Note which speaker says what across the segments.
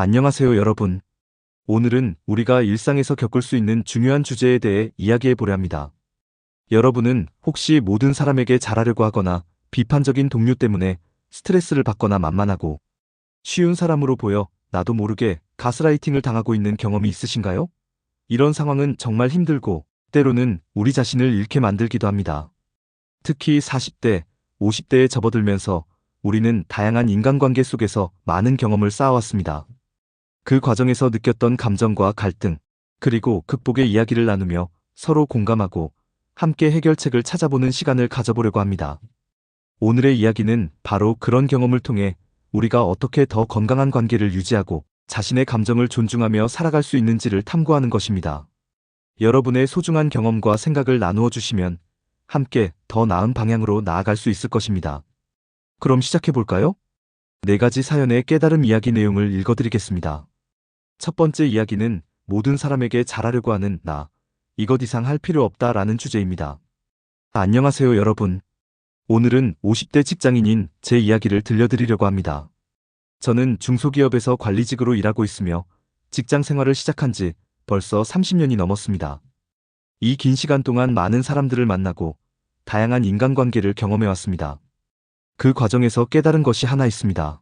Speaker 1: 안녕하세요, 여러분. 오늘은 우리가 일상에서 겪을 수 있는 중요한 주제에 대해 이야기해 보려 합니다. 여러분은 혹시 모든 사람에게 잘하려고 하거나 비판적인 동료 때문에 스트레스를 받거나 만만하고 쉬운 사람으로 보여 나도 모르게 가스라이팅을 당하고 있는 경험이 있으신가요? 이런 상황은 정말 힘들고 때로는 우리 자신을 잃게 만들기도 합니다. 특히 40대, 50대에 접어들면서 우리는 다양한 인간관계 속에서 많은 경험을 쌓아왔습니다. 그 과정에서 느꼈던 감정과 갈등, 그리고 극복의 이야기를 나누며 서로 공감하고 함께 해결책을 찾아보는 시간을 가져보려고 합니다. 오늘의 이야기는 바로 그런 경험을 통해 우리가 어떻게 더 건강한 관계를 유지하고 자신의 감정을 존중하며 살아갈 수 있는지를 탐구하는 것입니다. 여러분의 소중한 경험과 생각을 나누어 주시면 함께 더 나은 방향으로 나아갈 수 있을 것입니다. 그럼 시작해 볼까요? 4가지 사연의 깨달음 이야기 내용을 읽어드리겠습니다. 첫 번째 이야기는 모든 사람에게 잘하려고 하는 나, 이것 이상 할 필요 없다라는 주제입니다. 안녕하세요, 여러분. 오늘은 50대 직장인인 제 이야기를 들려드리려고 합니다. 저는 중소기업에서 관리직으로 일하고 있으며 직장 생활을 시작한 지 벌써 30년이 넘었습니다. 이 긴 시간 동안 많은 사람들을 만나고 다양한 인간관계를 경험해왔습니다. 그 과정에서 깨달은 것이 하나 있습니다.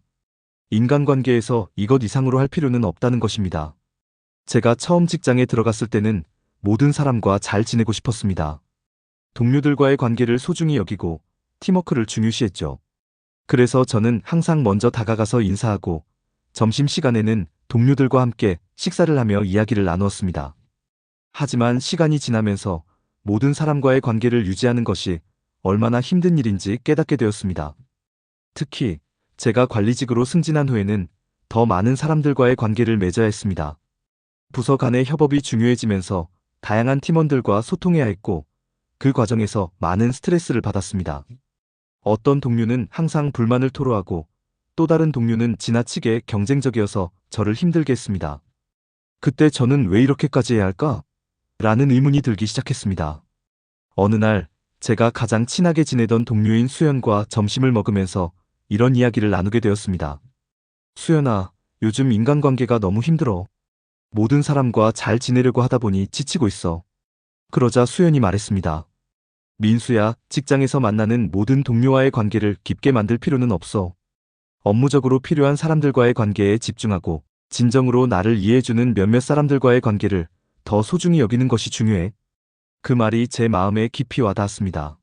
Speaker 1: 인간관계에서 이것 이상으로 할 필요는 없다는 것입니다. 제가 처음 직장에 들어갔을 때는 모든 사람과 잘 지내고 싶었습니다. 동료들과의 관계를 소중히 여기고 팀워크를 중요시했죠. 그래서 저는 항상 먼저 다가가서 인사하고 점심시간에는 동료들과 함께 식사를 하며 이야기를 나누었습니다. 하지만 시간이 지나면서 모든 사람과의 관계를 유지하는 것이 얼마나 힘든 일인지 깨닫게 되었습니다. 특히 제가 관리직으로 승진한 후에는 더 많은 사람들과의 관계를 맺어야 했습니다. 부서 간의 협업이 중요해지면서 다양한 팀원들과 소통해야 했고 그 과정에서 많은 스트레스를 받았습니다. 어떤 동료는 항상 불만을 토로하고 또 다른 동료는 지나치게 경쟁적이어서 저를 힘들게 했습니다. 그때 저는 왜 이렇게까지 해야 할까? 라는 의문이 들기 시작했습니다. 어느 날 제가 가장 친하게 지내던 동료인 수연과 점심을 먹으면서 이런 이야기를 나누게 되었습니다. 수연아, 요즘 인간관계가 너무 힘들어. 모든 사람과 잘 지내려고 하다 보니 지치고 있어. 그러자 수연이 말했습니다. 민수야, 직장에서 만나는 모든 동료와의 관계를 깊게 만들 필요는 없어. 업무적으로 필요한 사람들과의 관계에 집중하고 진정으로 나를 이해해주는 몇몇 사람들과의 관계를 더 소중히 여기는 것이 중요해. 그 말이 제 마음에 깊이 와닿았습니다.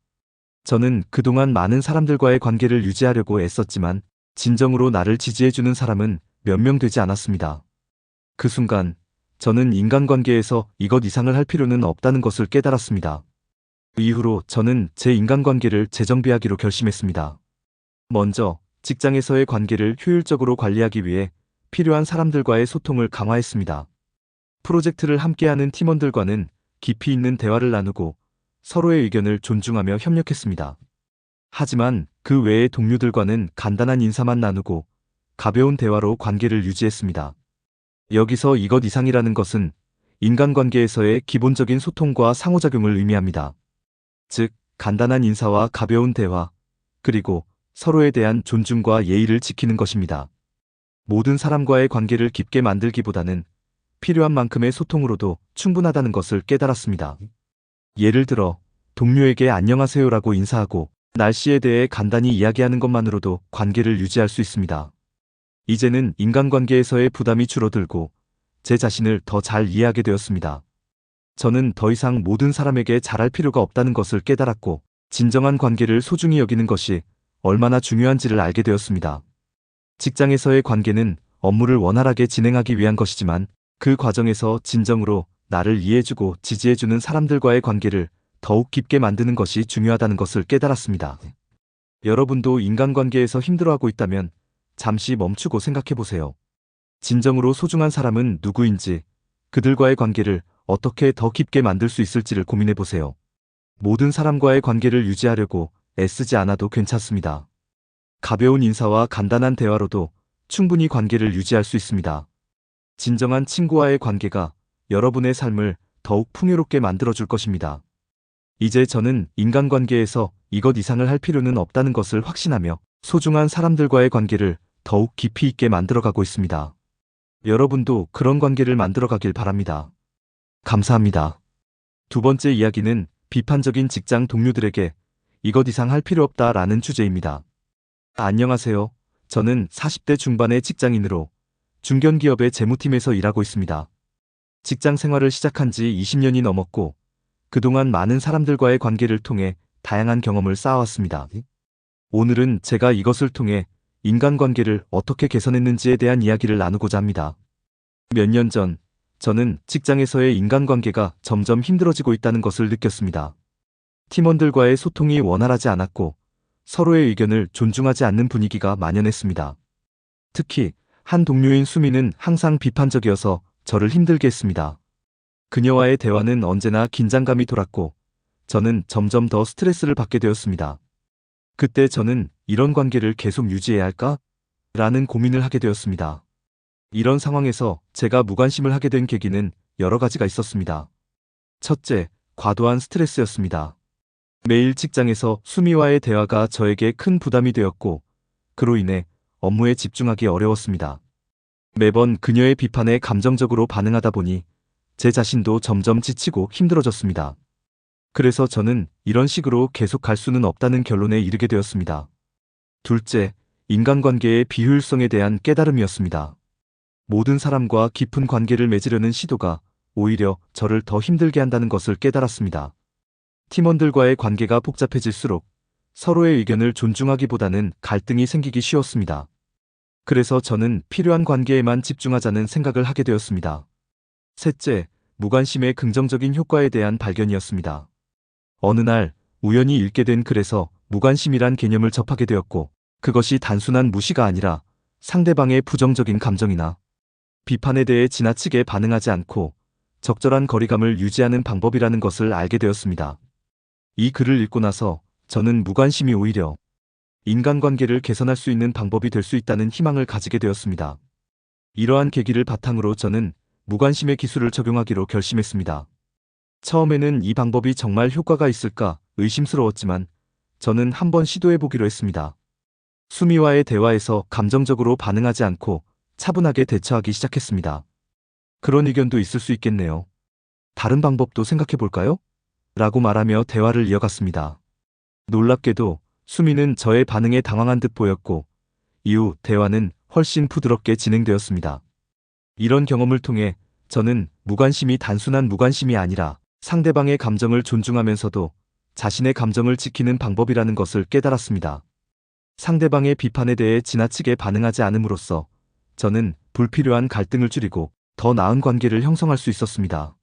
Speaker 1: 저는 그동안 많은 사람들과의 관계를 유지하려고 애썼지만 진정으로 나를 지지해주는 사람은 몇 명 되지 않았습니다. 그 순간 저는 인간관계에서 이것 이상을 할 필요는 없다는 것을 깨달았습니다. 그 이후로 저는 제 인간관계를 재정비하기로 결심했습니다. 먼저 직장에서의 관계를 효율적으로 관리하기 위해 필요한 사람들과의 소통을 강화했습니다. 프로젝트를 함께하는 팀원들과는 깊이 있는 대화를 나누고 서로의 의견을 존중하며 협력했습니다. 하지만 그 외의 동료들과는 간단한 인사만 나누고 가벼운 대화로 관계를 유지했습니다. 여기서 이것 이상이라는 것은 인간관계에서의 기본적인 소통과 상호작용을 의미합니다. 즉, 간단한 인사와 가벼운 대화, 그리고 서로에 대한 존중과 예의를 지키는 것입니다. 모든 사람과의 관계를 깊게 만들기보다는 필요한 만큼의 소통으로도 충분하다는 것을 깨달았습니다. 예를 들어 동료에게 안녕하세요라고 인사하고 날씨에 대해 간단히 이야기하는 것만으로도 관계를 유지할 수 있습니다. 이제는 인간관계에서의 부담이 줄어들고 제 자신을 더 잘 이해하게 되었습니다. 저는 더 이상 모든 사람에게 잘할 필요가 없다는 것을 깨달았고 진정한 관계를 소중히 여기는 것이 얼마나 중요한지를 알게 되었습니다. 직장에서의 관계는 업무를 원활하게 진행하기 위한 것이지만 그 과정에서 진정으로 나를 이해해주고 지지해주는 사람들과의 관계를 더욱 깊게 만드는 것이 중요하다는 것을 깨달았습니다. 여러분도 인간관계에서 힘들어하고 있다면 잠시 멈추고 생각해보세요. 진정으로 소중한 사람은 누구인지, 그들과의 관계를 어떻게 더 깊게 만들 수 있을지를 고민해보세요. 모든 사람과의 관계를 유지하려고 애쓰지 않아도 괜찮습니다. 가벼운 인사와 간단한 대화로도 충분히 관계를 유지할 수 있습니다. 진정한 친구와의 관계가 여러분의 삶을 더욱 풍요롭게 만들어줄 것입니다. 이제 저는 인간관계에서 이것 이상을 할 필요는 없다는 것을 확신하며 소중한 사람들과의 관계를 더욱 깊이 있게 만들어가고 있습니다. 여러분도 그런 관계를 만들어 가길 바랍니다. 감사합니다. 두 번째 이야기는 비판적인 직장 동료들에게 이것 이상 할 필요 없다라는 주제입니다. 안녕하세요. 저는 40대 중반의 직장인으로 중견기업의 재무팀에서 일하고 있습니다. 직장 생활을 시작한 지 20년이 넘었고 그동안 많은 사람들과의 관계를 통해 다양한 경험을 쌓아왔습니다. 오늘은 제가 이것을 통해 인간관계를 어떻게 개선했는지에 대한 이야기를 나누고자 합니다. 몇 년 전, 저는 직장에서의 인간관계가 점점 힘들어지고 있다는 것을 느꼈습니다. 팀원들과의 소통이 원활하지 않았고 서로의 의견을 존중하지 않는 분위기가 만연했습니다. 특히 한 동료인 수미는 항상 비판적이어서 저를 힘들게 했습니다. 그녀와의 대화는 언제나 긴장감이 돌았고 저는 점점 더 스트레스를 받게 되었습니다. 그때 저는 이런 관계를 계속 유지해야 할까? 라는 고민을 하게 되었습니다. 이런 상황에서 제가 무관심을 하게 된 계기는 여러 가지가 있었습니다. 첫째, 과도한 스트레스였습니다. 매일 직장에서 수미와의 대화가 저에게 큰 부담이 되었고 그로 인해 업무에 집중하기 어려웠습니다. 매번 그녀의 비판에 감정적으로 반응하다 보니 제 자신도 점점 지치고 힘들어졌습니다. 그래서 저는 이런 식으로 계속 갈 수는 없다는 결론에 이르게 되었습니다. 둘째, 인간관계의 비효율성에 대한 깨달음이었습니다. 모든 사람과 깊은 관계를 맺으려는 시도가 오히려 저를 더 힘들게 한다는 것을 깨달았습니다. 팀원들과의 관계가 복잡해질수록 서로의 의견을 존중하기보다는 갈등이 생기기 쉬웠습니다. 그래서 저는 필요한 관계에만 집중하자는 생각을 하게 되었습니다. 셋째, 무관심의 긍정적인 효과에 대한 발견이었습니다. 어느 날 우연히 읽게 된 글에서 무관심이란 개념을 접하게 되었고 그것이 단순한 무시가 아니라 상대방의 부정적인 감정이나 비판에 대해 지나치게 반응하지 않고 적절한 거리감을 유지하는 방법이라는 것을 알게 되었습니다. 이 글을 읽고 나서 저는 무관심이 오히려 인간관계를 개선할 수 있는 방법이 될 수 있다는 희망을 가지게 되었습니다. 이러한 계기를 바탕으로 저는 무관심의 기술을 적용하기로 결심했습니다. 처음에는 이 방법이 정말 효과가 있을까 의심스러웠지만 저는 한번 시도해보기로 했습니다. 수미와의 대화에서 감정적으로 반응하지 않고 차분하게 대처하기 시작했습니다. 그런 의견도 있을 수 있겠네요. 다른 방법도 생각해볼까요? 라고 말하며 대화를 이어갔습니다. 놀랍게도 수미는 저의 반응에 당황한 듯 보였고 이후 대화는 훨씬 부드럽게 진행되었습니다. 이런 경험을 통해 저는 무관심이 단순한 무관심이 아니라 상대방의 감정을 존중하면서도 자신의 감정을 지키는 방법이라는 것을 깨달았습니다. 상대방의 비판에 대해 지나치게 반응하지 않음으로써 저는 불필요한 갈등을 줄이고 더 나은 관계를 형성할 수 있었습니다.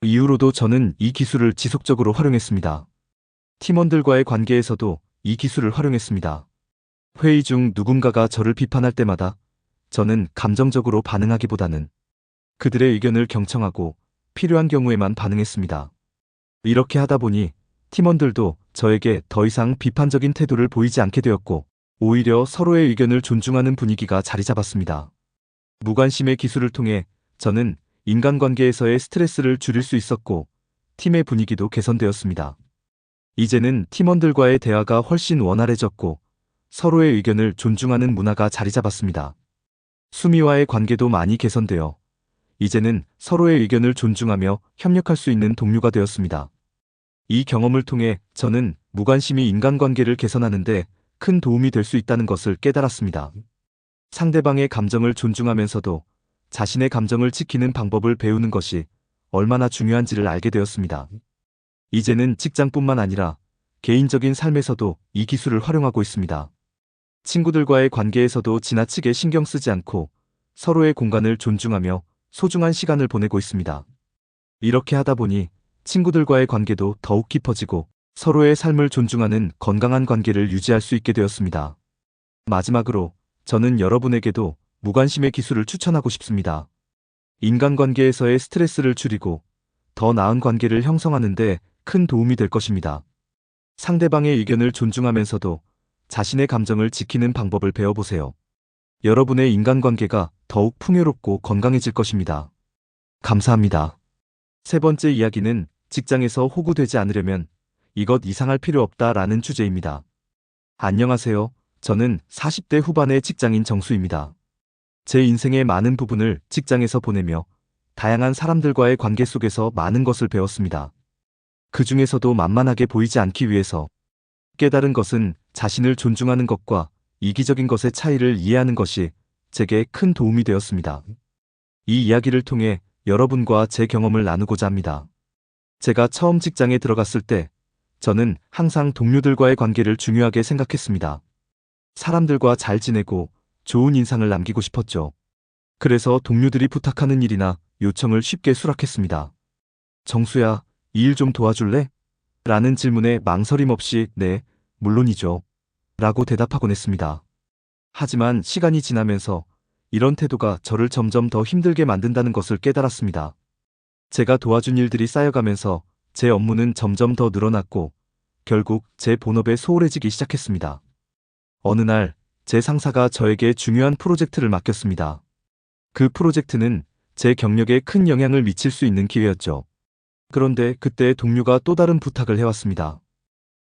Speaker 1: 이후로도 저는 이 기술을 지속적으로 활용했습니다. 팀원들과의 관계에서도 이 기술을 활용했습니다. 회의 중 누군가가 저를 비판할 때마다 저는 감정적으로 반응하기보다는 그들의 의견을 경청하고 필요한 경우에만 반응했습니다. 이렇게 하다 보니 팀원들도 저에게 더 이상 비판적인 태도를 보이지 않게 되었고 오히려 서로의 의견을 존중하는 분위기가 자리 잡았습니다. 무관심의 기술을 통해 저는 인간관계에서의 스트레스를 줄일 수 있었고 팀의 분위기도 개선되었습니다. 이제는 팀원들과의 대화가 훨씬 원활해졌고 서로의 의견을 존중하는 문화가 자리 잡았습니다. 수미와의 관계도 많이 개선되어 이제는 서로의 의견을 존중하며 협력할 수 있는 동료가 되었습니다. 이 경험을 통해 저는 무관심이 인간관계를 개선하는 데 큰 도움이 될 수 있다는 것을 깨달았습니다. 상대방의 감정을 존중하면서도 자신의 감정을 지키는 방법을 배우는 것이 얼마나 중요한지를 알게 되었습니다. 이제는 직장뿐만 아니라 개인적인 삶에서도 이 기술을 활용하고 있습니다. 친구들과의 관계에서도 지나치게 신경 쓰지 않고 서로의 공간을 존중하며 소중한 시간을 보내고 있습니다. 이렇게 하다 보니 친구들과의 관계도 더욱 깊어지고 서로의 삶을 존중하는 건강한 관계를 유지할 수 있게 되었습니다. 마지막으로 저는 여러분에게도 무관심의 기술을 추천하고 싶습니다. 인간관계에서의 스트레스를 줄이고 더 나은 관계를 형성하는 데 큰 도움이 될 것입니다. 상대방의 의견을 존중하면서도 자신의 감정을 지키는 방법을 배워보세요. 여러분의 인간관계가 더욱 풍요롭고 건강해질 것입니다. 감사합니다. 세 번째 이야기는 직장에서 호구되지 않으려면 이것 이상할 필요 없다라는 주제입니다. 안녕하세요. 저는 40대 후반의 직장인 정수입니다. 제 인생의 많은 부분을 직장에서 보내며 다양한 사람들과의 관계 속에서 많은 것을 배웠습니다. 그 중에서도 만만하게 보이지 않기 위해서 깨달은 것은 자신을 존중하는 것과 이기적인 것의 차이를 이해하는 것이 제게 큰 도움이 되었습니다. 이 이야기를 통해 여러분과 제 경험을 나누고자 합니다. 제가 처음 직장에 들어갔을 때 저는 항상 동료들과의 관계를 중요하게 생각했습니다. 사람들과 잘 지내고 좋은 인상을 남기고 싶었죠. 그래서 동료들이 부탁하는 일이나 요청을 쉽게 수락했습니다. 정수야, 이 일 좀 도와줄래? 라는 질문에 망설임 없이 네, 물론이죠. 라고 대답하곤 했습니다. 하지만 시간이 지나면서 이런 태도가 저를 점점 더 힘들게 만든다는 것을 깨달았습니다. 제가 도와준 일들이 쌓여가면서 제 업무는 점점 더 늘어났고 결국 제 본업에 소홀해지기 시작했습니다. 어느 날 제 상사가 저에게 중요한 프로젝트를 맡겼습니다. 그 프로젝트는 제 경력에 큰 영향을 미칠 수 있는 기회였죠. 그런데 그때 동료가 또 다른 부탁을 해왔습니다.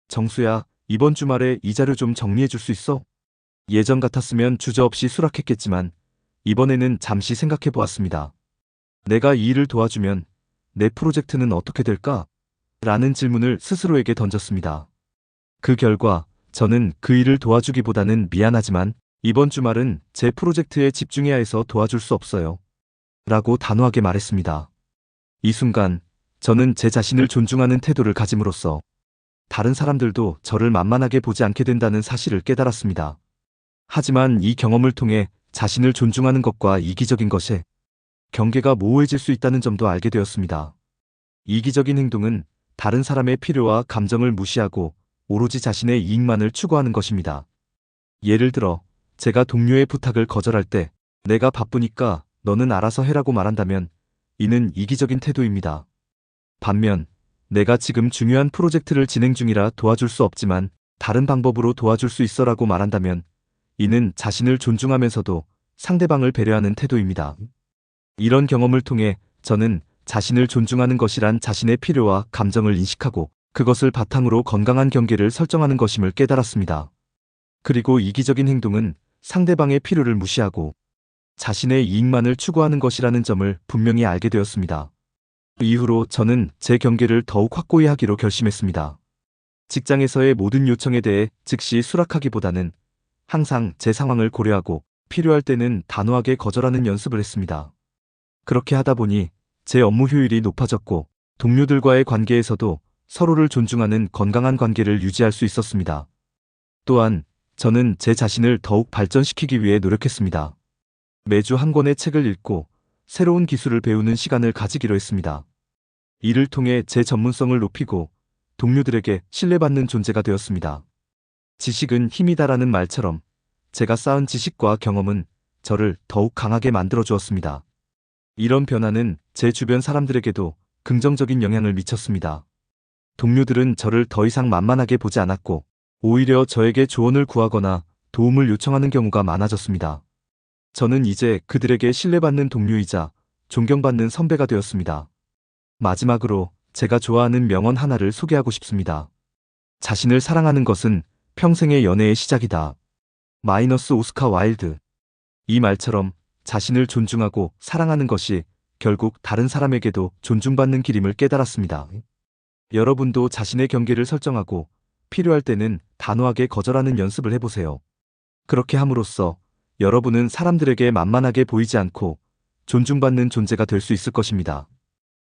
Speaker 1: 정수야, 이번 주말에 이 자료 좀 정리해 줄 수 있어? 예전 같았으면 주저없이 수락했겠지만 이번에는 잠시 생각해 보았습니다. 내가 이 일을 도와주면 내 프로젝트는 어떻게 될까? 라는 질문을 스스로에게 던졌습니다. 그 결과 저는 그 일을 도와주기보다는 미안하지만 이번 주말은 제 프로젝트에 집중해야 해서 도와줄 수 없어요. 라고 단호하게 말했습니다. 이 순간 저는 제 자신을 존중하는 태도를 가짐으로써 다른 사람들도 저를 만만하게 보지 않게 된다는 사실을 깨달았습니다. 하지만 이 경험을 통해 자신을 존중하는 것과 이기적인 것에 경계가 모호해질 수 있다는 점도 알게 되었습니다. 이기적인 행동은 다른 사람의 필요와 감정을 무시하고 오로지 자신의 이익만을 추구하는 것입니다. 예를 들어 제가 동료의 부탁을 거절할 때 내가 바쁘니까 너는 알아서 해라고 말한다면 이는 이기적인 태도입니다. 반면 내가 지금 중요한 프로젝트를 진행 중이라 도와줄 수 없지만 다른 방법으로 도와줄 수 있어라고 말한다면 이는 자신을 존중하면서도 상대방을 배려하는 태도입니다. 이런 경험을 통해 저는 자신을 존중하는 것이란 자신의 필요와 감정을 인식하고 그것을 바탕으로 건강한 경계를 설정하는 것임을 깨달았습니다. 그리고 이기적인 행동은 상대방의 필요를 무시하고 자신의 이익만을 추구하는 것이라는 점을 분명히 알게 되었습니다. 이후로 저는 제 경계를 더욱 확고히 하기로 결심했습니다. 직장에서의 모든 요청에 대해 즉시 수락하기보다는 항상 제 상황을 고려하고 필요할 때는 단호하게 거절하는 연습을 했습니다. 그렇게 하다 보니 제 업무 효율이 높아졌고 동료들과의 관계에서도 서로를 존중하는 건강한 관계를 유지할 수 있었습니다. 또한 저는 제 자신을 더욱 발전시키기 위해 노력했습니다. 매주 한 권의 책을 읽고 새로운 기술을 배우는 시간을 가지기로 했습니다. 이를 통해 제 전문성을 높이고 동료들에게 신뢰받는 존재가 되었습니다. 지식은 힘이다라는 말처럼 제가 쌓은 지식과 경험은 저를 더욱 강하게 만들어 주었습니다. 이런 변화는 제 주변 사람들에게도 긍정적인 영향을 미쳤습니다. 동료들은 저를 더 이상 만만하게 보지 않았고 오히려 저에게 조언을 구하거나 도움을 요청하는 경우가 많아졌습니다. 저는 이제 그들에게 신뢰받는 동료이자 존경받는 선배가 되었습니다. 마지막으로 제가 좋아하는 명언 하나를 소개하고 싶습니다. 자신을 사랑하는 것은 평생의 연애의 시작이다. 마이너스 오스카 와일드. 이 말처럼 자신을 존중하고 사랑하는 것이 결국 다른 사람에게도 존중받는 길임을 깨달았습니다. 여러분도 자신의 경계를 설정하고 필요할 때는 단호하게 거절하는 연습을 해보세요. 그렇게 함으로써 여러분은 사람들에게 만만하게 보이지 않고 존중받는 존재가 될 수 있을 것입니다.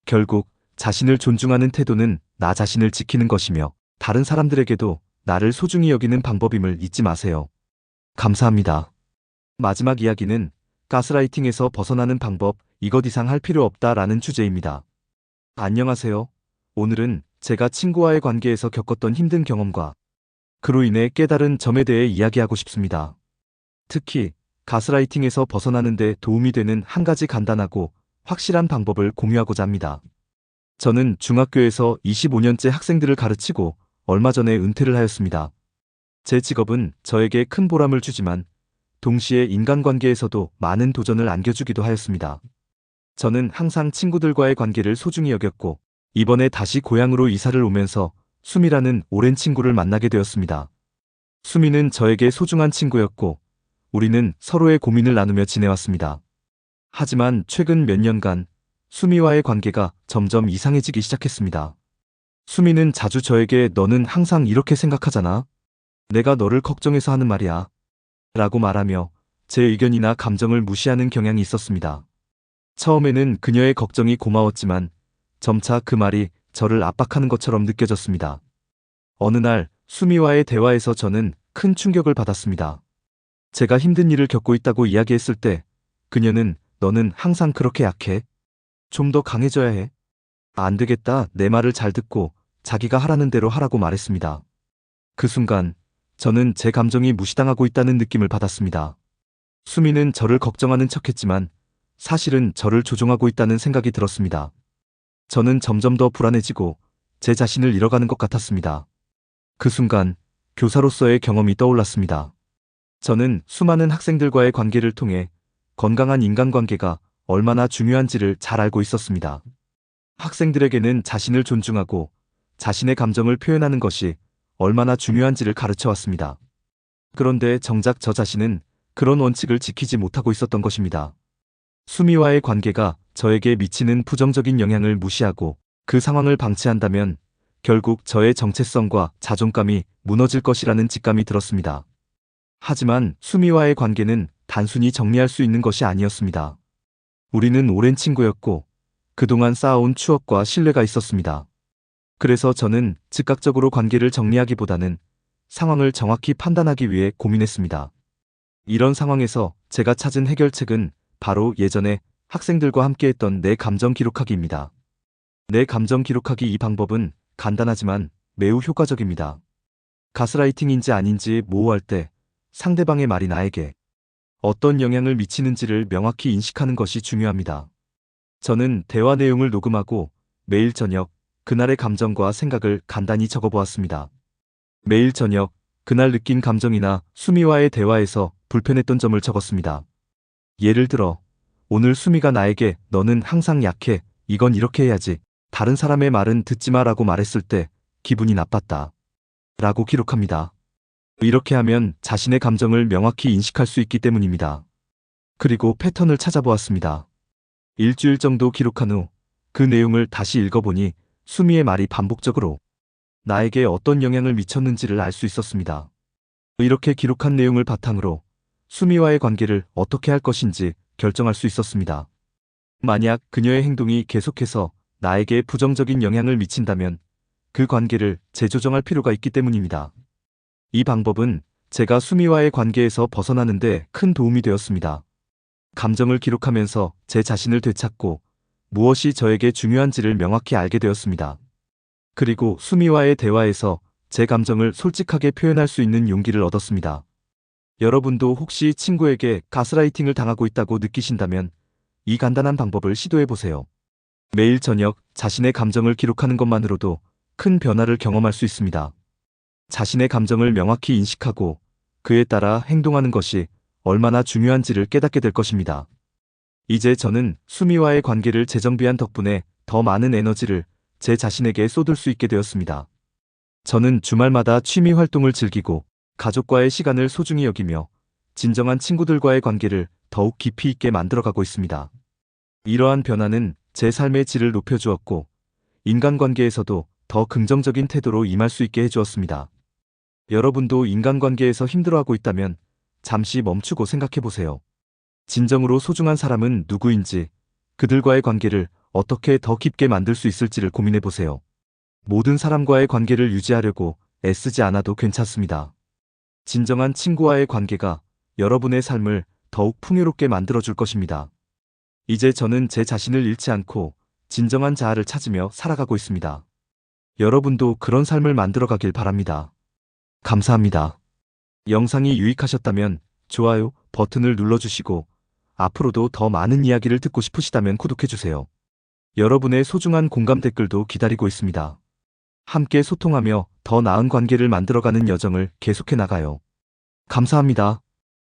Speaker 1: 결국 자신을 존중하는 태도는 나 자신을 지키는 것이며 다른 사람들에게도 나를 소중히 여기는 방법임을 잊지 마세요. 감사합니다. 마지막 이야기는 가스라이팅에서 벗어나는 방법, 이것 이상 할 필요 없다라는 주제입니다. 안녕하세요. 오늘은 제가 친구와의 관계에서 겪었던 힘든 경험과 그로 인해 깨달은 점에 대해 이야기하고 싶습니다. 특히 가스라이팅에서 벗어나는 데 도움이 되는 한 가지 간단하고 확실한 방법을 공유하고자 합니다. 저는 중학교에서 25년째 학생들을 가르치고 얼마 전에 은퇴를 하였습니다. 제 직업은 저에게 큰 보람을 주지만 동시에 인간관계에서도 많은 도전을 안겨주기도 하였습니다. 저는 항상 친구들과의 관계를 소중히 여겼고 이번에 다시 고향으로 이사를 오면서 수미라는 오랜 친구를 만나게 되었습니다. 수미는 저에게 소중한 친구였고 우리는 서로의 고민을 나누며 지내왔습니다. 하지만 최근 몇 년간 수미와의 관계가 점점 이상해지기 시작했습니다. 수미는 자주 저에게 너는 항상 이렇게 생각하잖아. 내가 너를 걱정해서 하는 말이야. 라고 말하며 제 의견이나 감정을 무시하는 경향이 있었습니다. 처음에는 그녀의 걱정이 고마웠지만 점차 그 말이 저를 압박하는 것처럼 느껴졌습니다. 어느 날 수미와의 대화에서 저는 큰 충격을 받았습니다. 제가 힘든 일을 겪고 있다고 이야기했을 때 그녀는 너는 항상 그렇게 약해. 좀 더 강해져야 해. 안 되겠다. 내 말을 잘 듣고 자기가 하라는 대로 하라고 말했습니다. 그 순간 저는 제 감정이 무시당하고 있다는 느낌을 받았습니다. 수미는 저를 걱정하는 척했지만 사실은 저를 조종하고 있다는 생각이 들었습니다. 저는 점점 더 불안해지고 제 자신을 잃어가는 것 같았습니다. 그 순간 교사로서의 경험이 떠올랐습니다. 저는 수많은 학생들과의 관계를 통해 건강한 인간관계가 얼마나 중요한지를 잘 알고 있었습니다. 학생들에게는 자신을 존중하고 자신의 감정을 표현하는 것이 얼마나 중요한지를 가르쳐 왔습니다. 그런데 정작 저 자신은 그런 원칙을 지키지 못하고 있었던 것입니다. 수미와의 관계가 저에게 미치는 부정적인 영향을 무시하고 그 상황을 방치한다면 결국 저의 정체성과 자존감이 무너질 것이라는 직감이 들었습니다. 하지만 수미와의 관계는 단순히 정리할 수 있는 것이 아니었습니다. 우리는 오랜 친구였고 그동안 쌓아온 추억과 신뢰가 있었습니다. 그래서 저는 즉각적으로 관계를 정리하기보다는 상황을 정확히 판단하기 위해 고민했습니다. 이런 상황에서 제가 찾은 해결책은 바로 예전에 학생들과 함께했던 내 감정 기록하기입니다. 내 감정 기록하기 이 방법은 간단하지만 매우 효과적입니다. 가스라이팅인지 아닌지 모호할 때 상대방의 말이 나에게 어떤 영향을 미치는지를 명확히 인식하는 것이 중요합니다. 저는 대화 내용을 녹음하고 매일 저녁 그날의 감정과 생각을 간단히 적어보았습니다. 매일 저녁 그날 느낀 감정이나 수미와의 대화에서 불편했던 점을 적었습니다. 예를 들어 오늘 수미가 나에게 너는 항상 약해. 이건 이렇게 해야지. 다른 사람의 말은 듣지 마라고 말했을 때 기분이 나빴다. 라고 기록합니다. 이렇게 하면 자신의 감정을 명확히 인식할 수 있기 때문입니다. 그리고 패턴을 찾아보았습니다. 일주일 정도 기록한 후 그 내용을 다시 읽어보니 수미의 말이 반복적으로 나에게 어떤 영향을 미쳤는지를 알 수 있었습니다. 이렇게 기록한 내용을 바탕으로 수미와의 관계를 어떻게 할 것인지 결정할 수 있었습니다. 만약 그녀의 행동이 계속해서 나에게 부정적인 영향을 미친다면 그 관계를 재조정할 필요가 있기 때문입니다. 이 방법은 제가 수미와의 관계에서 벗어나는데 큰 도움이 되었습니다. 감정을 기록하면서 제 자신을 되찾고 무엇이 저에게 중요한지를 명확히 알게 되었습니다. 그리고 수미와의 대화에서 제 감정을 솔직하게 표현할 수 있는 용기를 얻었습니다. 여러분도 혹시 친구에게 가스라이팅을 당하고 있다고 느끼신다면 이 간단한 방법을 시도해보세요. 매일 저녁 자신의 감정을 기록하는 것만으로도 큰 변화를 경험할 수 있습니다. 자신의 감정을 명확히 인식하고 그에 따라 행동하는 것이 얼마나 중요한지를 깨닫게 될 것입니다. 이제 저는 수미와의 관계를 재정비한 덕분에 더 많은 에너지를 제 자신에게 쏟을 수 있게 되었습니다. 저는 주말마다 취미 활동을 즐기고 가족과의 시간을 소중히 여기며 진정한 친구들과의 관계를 더욱 깊이 있게 만들어가고 있습니다. 이러한 변화는 제 삶의 질을 높여주었고 인간관계에서도 더 긍정적인 태도로 임할 수 있게 해주었습니다. 여러분도 인간관계에서 힘들어하고 있다면 잠시 멈추고 생각해보세요. 진정으로 소중한 사람은 누구인지, 그들과의 관계를 어떻게 더 깊게 만들 수 있을지를 고민해보세요. 모든 사람과의 관계를 유지하려고 애쓰지 않아도 괜찮습니다. 진정한 친구와의 관계가 여러분의 삶을 더욱 풍요롭게 만들어줄 것입니다. 이제 저는 제 자신을 잃지 않고 진정한 자아를 찾으며 살아가고 있습니다. 여러분도 그런 삶을 만들어가길 바랍니다. 감사합니다. 영상이 유익하셨다면 좋아요 버튼을 눌러주시고 앞으로도 더 많은 이야기를 듣고 싶으시다면 구독해주세요. 여러분의 소중한 공감 댓글도 기다리고 있습니다. 함께 소통하며 더 나은 관계를 만들어가는 여정을 계속해 나가요. 감사합니다.